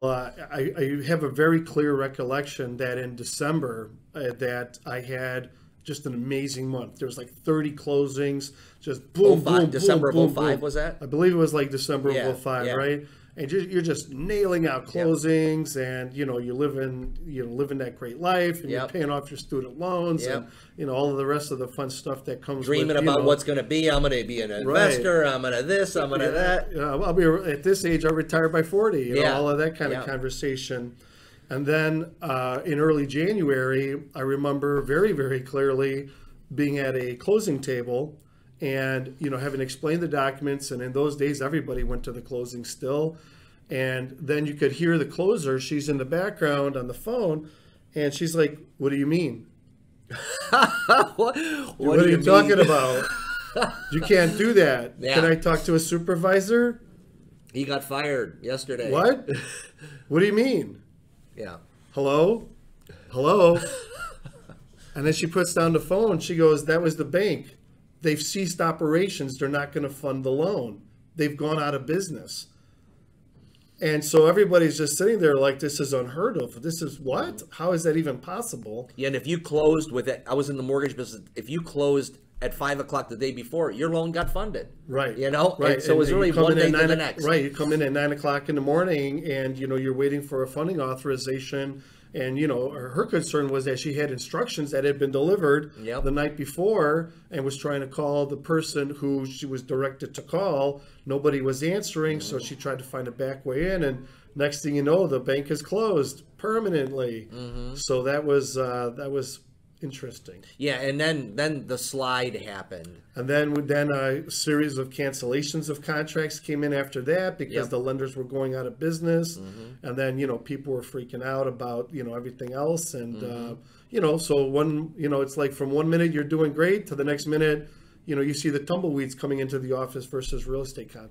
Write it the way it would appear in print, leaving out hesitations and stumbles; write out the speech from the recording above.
I have a very clear recollection that in December that I had just an amazing month. There was like 30 closings, just boom, boom, December boom, of boom, 05 boom. was that? I believe it was like December Yeah, of 05, yeah. right? And you're just nailing out closings, and you're living that great life, and you're Yep. paying off your student lones, Yep. and all of the rest of the fun stuff that comes Dreaming with, about what's going to be. I'm going to be an investor. I'm going to this. I'm going to that. I'll be at this age. I'll retire by 40. Yeah. All of that kind of conversation. And then in early January, I remember very, very clearly being at a closing table and, having explained the documents. And in those days, everybody went to the closing still. And then you could hear the closer. She's in the background on the phone. And she's like, "What do you mean? What are you talking about? You can't do that. Yeah. Can I talk to a supervisor?" He got fired yesterday. "What? What do you mean? Yeah. Hello? Hello?" And then she puts down the phone. She goes, "That was the bank. They've ceased operations. They're not going to fund the loan. They've gone out of business." And so everybody's just sitting there like, this is unheard of. This is what? How is that even possible? Yeah, and if you closed with it, I was in the mortgage business. If you closed at 5 o'clock the day before, your loan got funded. Right. Right. And so it was really one day to the next. Right. You come in at 9 o'clock in the morning and, you're waiting for a funding authorization. And, her concern was that she had instructions that had been delivered the night before and was trying to call the person who she was directed to call. Nobody was answering, so she tried to find a back way in. And next thing you know, the bank is closed permanently. So that was interesting. Yeah, and then the slide happened. And then a series of cancellations of contracts came in after that because the lenders were going out of business. And then, people were freaking out about, everything else. And, so it's like from one minute you're doing great to the next minute, you see the tumbleweeds coming into the office versus real estate contracts.